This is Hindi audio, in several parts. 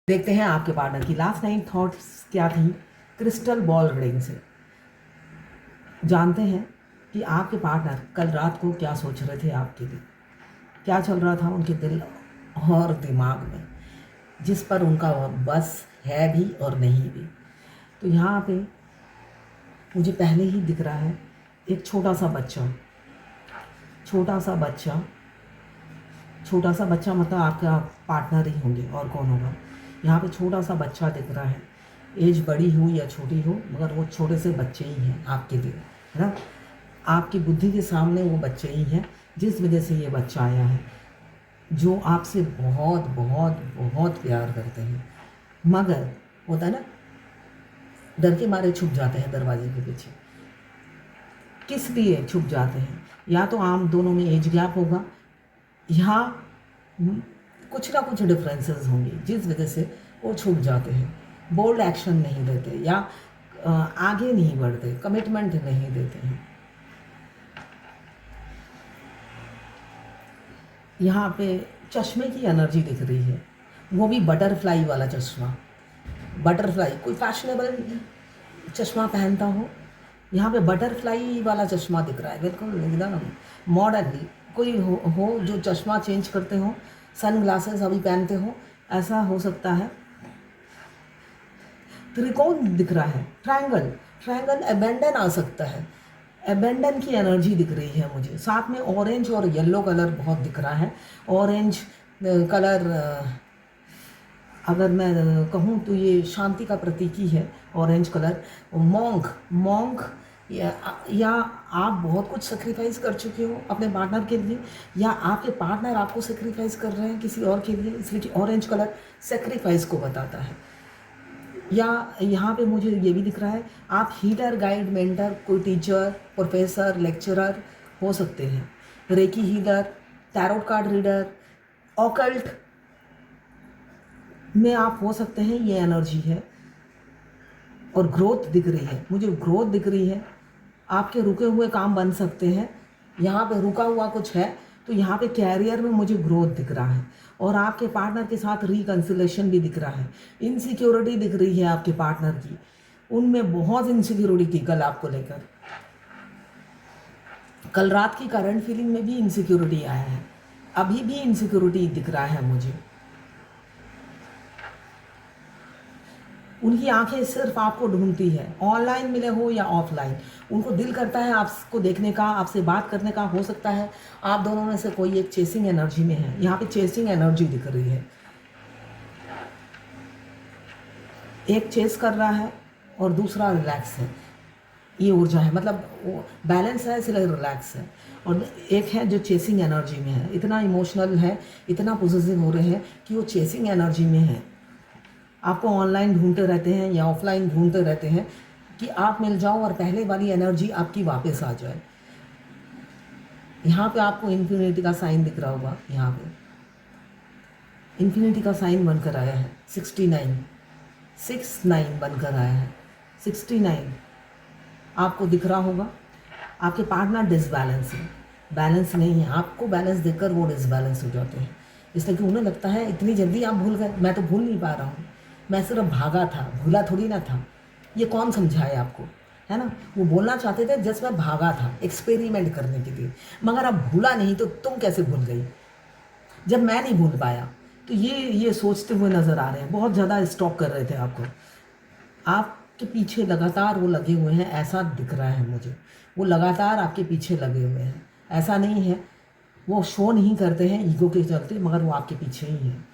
देखते हैं आपके पार्टनर की लास्ट नाइट थॉट्स क्या थी क्रिस्टल बॉल रीडिंग से। जानते हैं कि आपके पार्टनर कल रात को क्या सोच रहे थे आपके लिए, क्या चल रहा था उनके दिल और दिमाग में, जिस पर उनका बस है भी और नहीं भी। तो यहाँ पे मुझे पहले ही दिख रहा है एक छोटा सा बच्चा, छोटा सा बच्चा, छोटा सा बच्चा मतलब आपका पार्टनर ही होंगे और कौन होगा। यहाँ पे छोटा सा बच्चा दिख रहा है, एज बड़ी हो या छोटी हो मगर वो छोटे से बच्चे ही हैं आपके लिए, है ना। आपकी बुद्धि के सामने वो बच्चे ही हैं, जिस वजह से ये बच्चा आया है, जो आपसे बहुत बहुत बहुत प्यार करते हैं, मगर होता है ना डर के मारे छुप जाते हैं दरवाजे के पीछे। किस लिए छुप जाते हैं? या तो आम दोनों में एज गैप होगा, यहाँ कुछ ना कुछ डिफरेंसेस होंगे जिस वजह से वो छूट जाते हैं, बोल्ड एक्शन नहीं लेते या आगे नहीं बढ़ते, कमिटमेंट नहीं देते हैं। यहाँ पे चश्मे की एनर्जी दिख रही है, वो भी बटरफ्लाई वाला चश्मा। बटरफ्लाई कोई फैशनेबल चश्मा पहनता हो, यहाँ पे बटरफ्लाई वाला चश्मा दिख रहा है, बिल्कुल एकदम मॉडर्न। कोई हो जो चश्मा चेंज करते हो, सन ग्लासेस अभी पहनते हो, ऐसा हो सकता है। त्रिकोण दिख रहा है, ट्रायंगल, ट्रायंगल अबेंडन आ सकता है, अबेंडन की एनर्जी दिख रही है मुझे। साथ में ऑरेंज और येलो कलर बहुत दिख रहा है। ऑरेंज कलर अगर मैं कहूँ तो ये शांति का प्रतीक ही है ऑरेंज कलर। मॉन्क या आप बहुत कुछ सेक्रीफाइस कर चुके हो अपने पार्टनर के लिए, या आपके पार्टनर आपको सेक्रीफाइस कर रहे हैं किसी और के लिए, इसलिए ऑरेंज कलर सेक्रीफाइस को बताता है। या यहाँ पे मुझे ये भी दिख रहा है आप हीलर, गाइड, मेंटर, कोई टीचर, प्रोफेसर, लेक्चरर हो सकते हैं, recce healer, tarot card reader, occult में आप हो सकते हैं। ये एनर्जी है और ग्रोथ दिख रही है मुझे, ग्रोथ दिख रही है। आपके रुके हुए काम बन सकते हैं, यहाँ पे रुका हुआ कुछ है तो यहाँ पे कैरियर में मुझे ग्रोथ दिख रहा है। और आपके पार्टनर के साथ रिकन्सिलेशन भी दिख रहा है। इनसिक्योरिटी दिख रही है आपके पार्टनर की, उनमें बहुत इनसिक्योरिटी थी कल आपको लेकर। कल रात की करंट फीलिंग में भी इनसिक्योरिटी आया है, अभी भी इनसिक्योरिटी दिख रहा है मुझे। उनकी आंखें सिर्फ आपको ढूंढती है, ऑनलाइन मिले हो या ऑफलाइन, उनको दिल करता है आपको देखने का, आपसे बात करने का। हो सकता है आप दोनों में से कोई एक चेसिंग एनर्जी में है, यहाँ पे चेसिंग एनर्जी दिख रही है। एक चेस कर रहा है और दूसरा रिलैक्स है, ये ऊर्जा है, मतलब वो बैलेंस है इसलिए रिलैक्स है। और एक है जो चेसिंग एनर्जी में है, इतना इमोशनल है, इतना पॉजिटिव हो रहे हैं कि वो चेसिंग एनर्जी में है। आपको ऑनलाइन ढूंढते रहते हैं या ऑफलाइन ढूंढते रहते हैं कि आप मिल जाओ और पहले वाली एनर्जी आपकी वापस आ जाए। यहाँ पे आपको इन्फिनिटी का साइन दिख रहा होगा, यहाँ पे इन्फिनिटी का साइन बनकर आया है। 69 बनकर आया है। 69 आपको दिख रहा होगा। आपके पार्टनर डिसबैलेंस है, बैलेंस नहीं है। आपको बैलेंस देकर वो डिसबैलेंस हो जाते हैं, इसलिए कि उन्हें लगता है इतनी जल्दी आप भूल गए, मैं तो भूल नहीं पा रहा हूँ, मैं सिर्फ भागा था, भूला थोड़ी ना था। ये कौन समझाए आपको, है ना। वो बोलना चाहते थे जस्ट मैं भागा था एक्सपेरिमेंट करने के लिए, मगर अब भूला नहीं तो तुम कैसे भूल गई जब मैं नहीं भूल पाया। तो ये सोचते हुए नज़र आ रहे हैं, बहुत ज़्यादा स्टॉक कर रहे थे आपको, आपके पीछे लगातार वो लगे हुए हैं, ऐसा दिख रहा है मुझे। वो लगातार आपके पीछे लगे हुए हैं, ऐसा नहीं है वो शो नहीं करते हैं ईगो के चलते, मगर वो आपके पीछे ही हैं।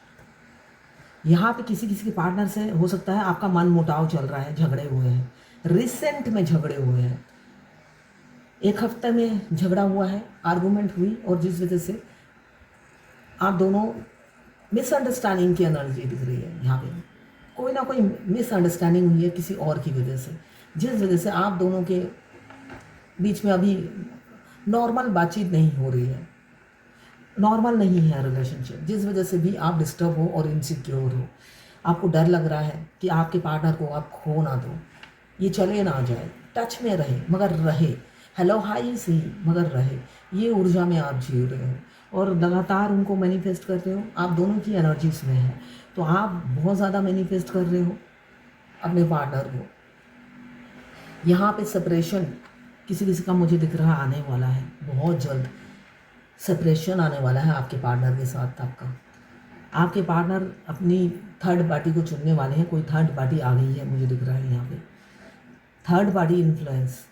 यहाँ पे किसी किसी के पार्टनर से हो सकता है आपका मन मुटाव चल रहा है, झगड़े हुए हैं, रिसेंट में झगड़े हुए हैं, एक हफ्ते में झगड़ा हुआ है, आर्गूमेंट हुई, और जिस वजह से आप दोनों मिसअंडरस्टैंडिंग की एनर्जी दिख रही है। यहाँ पे कोई ना कोई मिसअंडरस्टैंडिंग हुई है किसी और की वजह से, जिस वजह से आप दोनों के बीच में अभी नॉर्मल बातचीत नहीं हो रही है, नॉर्मल नहीं है रिलेशनशिप, जिस वजह से भी आप डिस्टर्ब हो और इनसिक्योर हो। आपको डर लग रहा है कि आपके पार्टनर को आप खो ना दो, ये चले ना जाए, टच में रहे मगर रहे, हेलो हाई सही मगर रहे, ये ऊर्जा में आप जी रहे हो। और लगातार उनको मैनिफेस्ट कर रहे हो, आप दोनों की एनर्जीज में है, तो आप बहुत ज़्यादा मैनिफेस्ट कर रहे हो अपने पार्टनर को। यहाँ पे सेपरेशन किसी किसी का मुझे दिख रहा आने वाला है, बहुत जल्द सेपरेशन आने वाला है आपके पार्टनर के साथ आपका। आपके पार्टनर अपनी थर्ड पार्टी को चुनने वाले हैं, कोई थर्ड पार्टी आ गई है मुझे दिख रहा है यहाँ पे, थर्ड पार्टी इन्फ्लुएंस,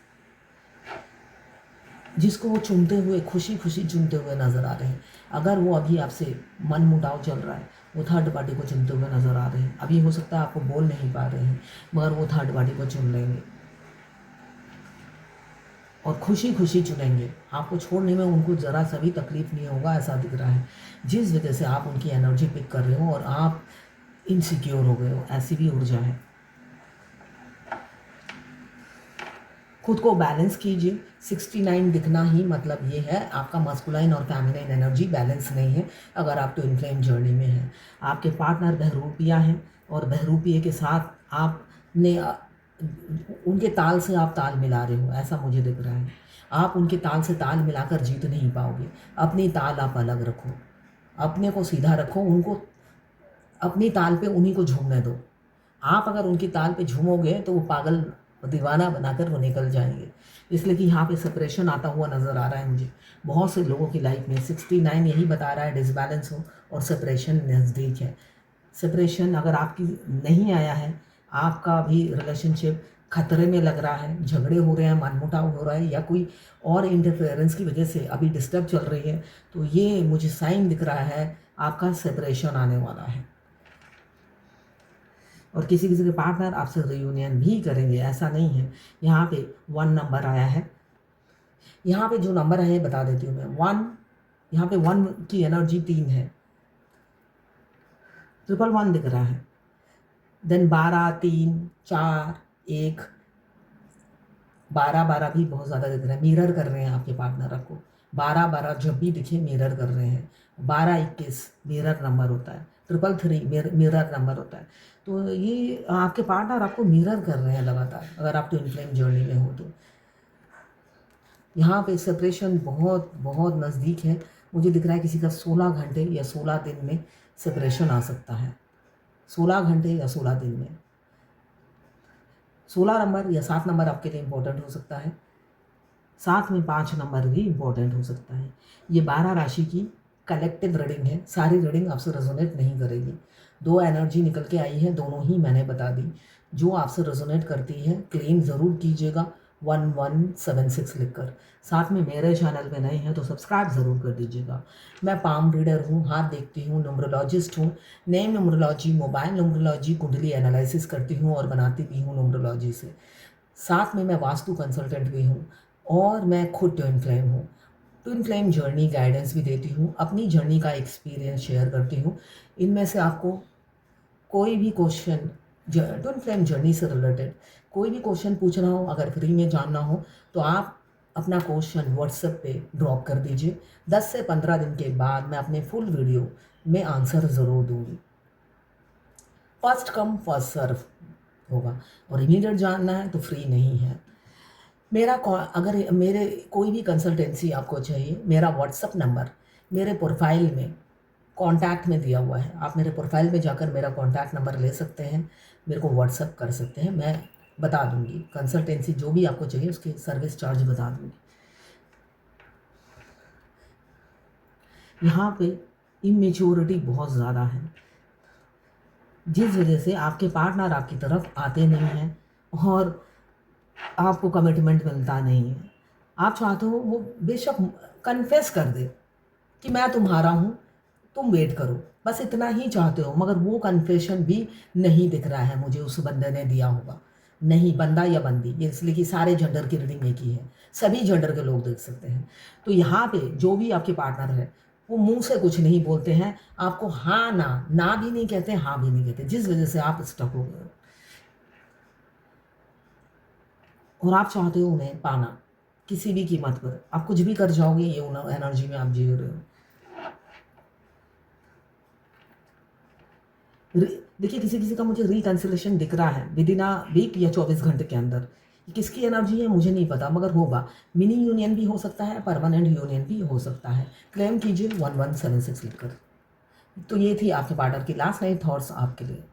जिसको वो चुनते हुए खुशी खुशी चुनते हुए नज़र आ रहे हैं। अगर वो अभी आपसे मन मुटाव चल रहा है, वो थर्ड पार्टी को चुनते हुए नज़र आ रहे हैं। अभी हो सकता है आपको बोल नहीं पा रहे हैं, मगर वो थर्ड पार्टी को चुन लेंगे और खुशी खुशी चुनेंगे। आपको छोड़ने में उनको ज़रा सा भी तकलीफ नहीं होगा, ऐसा दिख रहा है। जिस वजह से आप उनकी एनर्जी पिक कर रहे हो और आप इनसिक्योर हो गए हो, ऐसी भी ऊर्जा है। खुद को बैलेंस कीजिए। 69 दिखना ही मतलब ये है आपका मस्कुलाइन और फेमिनाइन एनर्जी बैलेंस नहीं है अगर आप ट्विन फ्लेम जर्नी में हैं। आपके पार्टनर बहरूपिया हैं और बहरूपिये के साथ आपने उनके ताल से आप ताल मिला रहे हो, ऐसा मुझे दिख रहा है। आप उनके ताल से ताल मिलाकर जीत नहीं पाओगे। अपनी ताल आप अलग रखो, अपने को सीधा रखो, उनको अपनी ताल पे उन्हीं को झूमने दो। आप अगर उनकी ताल पे झूमोगे तो वो पागल दीवाना बनाकर वो निकल जाएंगे। इसलिए कि यहाँ पे सेपरेशन आता हुआ नज़र आ रहा है मुझे बहुत से लोगों की लाइफ में। 69 यही बता रहा है डिसबैलेंस हो और सेपरेशन नज़दीक है। सेपरेशन अगर आपकी नहीं आया है, आपका भी रिलेशनशिप खतरे में लग रहा है, झगड़े हो रहे हैं, मनमुटाव हो रहा है या कोई और इंटरफेरेंस की वजह से अभी डिस्टर्ब चल रही है, तो ये मुझे साइन दिख रहा है आपका सेपरेशन आने वाला है। और किसी किसी के पार्टनर आपसे रियूनियन भी करेंगे, ऐसा नहीं है। यहाँ पे 1 नंबर आया है। यहाँ पे जो नंबर है बता देती हूँ मैं। 1, यहाँ पे 1 की एनर्जी 3 है, 111 दिख रहा है। देन 12, 3, 4, 1, 12 भी बहुत ज़्यादा दिख रहा है। मिरर कर रहे हैं आपके पार्टनर आपको। 12 जब भी दिखे मिरर कर रहे हैं। 12-21 मिरर नंबर होता है। 333 मिरर नंबर होता है। तो ये आपके पार्टनर आपको मिरर कर रहे हैं लगातार, अगर आप ट्विन फ्लेम जर्नी में हो तो। यहाँ पे सेपरेशन बहुत बहुत नज़दीक है। मुझे दिख रहा है किसी का 16 घंटे या 16 दिन में सेपरेशन आ सकता है। 16 घंटे या 16 दिन में। 16 नंबर या 7 नंबर आपके लिए इम्पोर्टेंट हो सकता है। साथ में 5 नंबर भी इम्पोर्टेंट हो सकता है। ये 12 राशि की कलेक्टिव रीडिंग है, सारी रीडिंग आपसे रेजोनेट नहीं करेगी। 2 एनर्जी निकल के आई है, दोनों ही मैंने बता दी। जो आपसे रेजोनेट करती है क्लेम ज़रूर कीजिएगा 1176 लिखकर। साथ में मेरे चैनल पे नए हैं तो सब्सक्राइब ज़रूर कर दीजिएगा। मैं पाम रीडर हूँ, हाथ देखती हूँ, न्यूमरोलॉजिस्ट हूँ। नेम न्यूमरोलॉजी, मोबाइल न्यूमरोलॉजी, कुंडली एनालिसिस करती हूँ और बनाती भी हूँ न्यूमरोलॉजी से। साथ में मैं वास्तु कंसल्टेंट भी हूँ और मैं खुद ट्विन फ्लेम हूँ। ट्विन फ्लेम जर्नी गाइडेंस भी देती हूँ, अपनी जर्नी का एक्सपीरियंस शेयर करती हूँ। इनमें से आपको कोई भी क्वेश्चन ट्विन फ्लेम जर्नी से रिलेटेड कोई भी क्वेश्चन पूछना हो, अगर फ्री में जानना हो तो आप अपना क्वेश्चन व्हाट्सएप पे ड्रॉप कर दीजिए। 10 से 15 दिन के बाद मैं अपने फुल वीडियो में आंसर ज़रूर दूँगी। फर्स्ट कम फर्स्ट सर्व होगा और इमीडिएट जानना है तो फ्री नहीं है। अगर मेरे कोई भी कंसल्टेंसी आपको चाहिए, मेरा व्हाट्सअप नंबर मेरे प्रोफाइल में कॉन्टैक्ट में दिया हुआ है। आप मेरे प्रोफाइल में जाकर मेरा कॉन्टैक्ट नंबर ले सकते हैं, मेरे को व्हाट्सअप कर सकते हैं, मैं बता दूंगी कंसल्टेंसी जो भी आपको चाहिए उसकी सर्विस चार्ज बता दूंगी। यहाँ पे इमेच्योरिटी बहुत ज़्यादा है, जिस वजह से आपके पार्टनर आपकी तरफ आते नहीं हैं और आपको कमिटमेंट मिलता नहीं है। आप चाहते हो वो बेशक कन्फेस कर दे कि मैं तुम्हारा हूँ, तुम वेट करो, बस इतना ही चाहते हो, मगर वो कन्फेशन भी नहीं दिख रहा है मुझे उस बंदे ने दिया होगा। नहीं, बंदा या बंदी, ये इसलिए कि सारे जेंडर की रीडिंग एक ही है, सभी जेंडर के लोग देख सकते हैं। तो यहाँ पे जो भी आपके पार्टनर है वो मुंह से कुछ नहीं बोलते हैं, आपको हाँ ना भी नहीं कहते, हाँ भी नहीं कहते, जिस वजह से आप स्टक हो गए हो और आप चाहते हो उन्हें पाना किसी भी कीमत पर। आप कुछ भी कर जाओगे, ये एनर्जी में आप जी रहे हो। देखिए किसी किसी का मुझे रिकन्सिलेशन दिख रहा है विद इन अ वीक या 24 घंटे के अंदर। किसकी एनर्जी है मुझे नहीं पता, मगर होगा। मिनी यूनियन भी हो सकता है, परमानेंट यूनियन भी हो सकता है। क्लेम कीजिए 1176 लिखकर। तो ये थी आपके पार्टनर की लास्ट नाइट थॉट्स आपके लिए।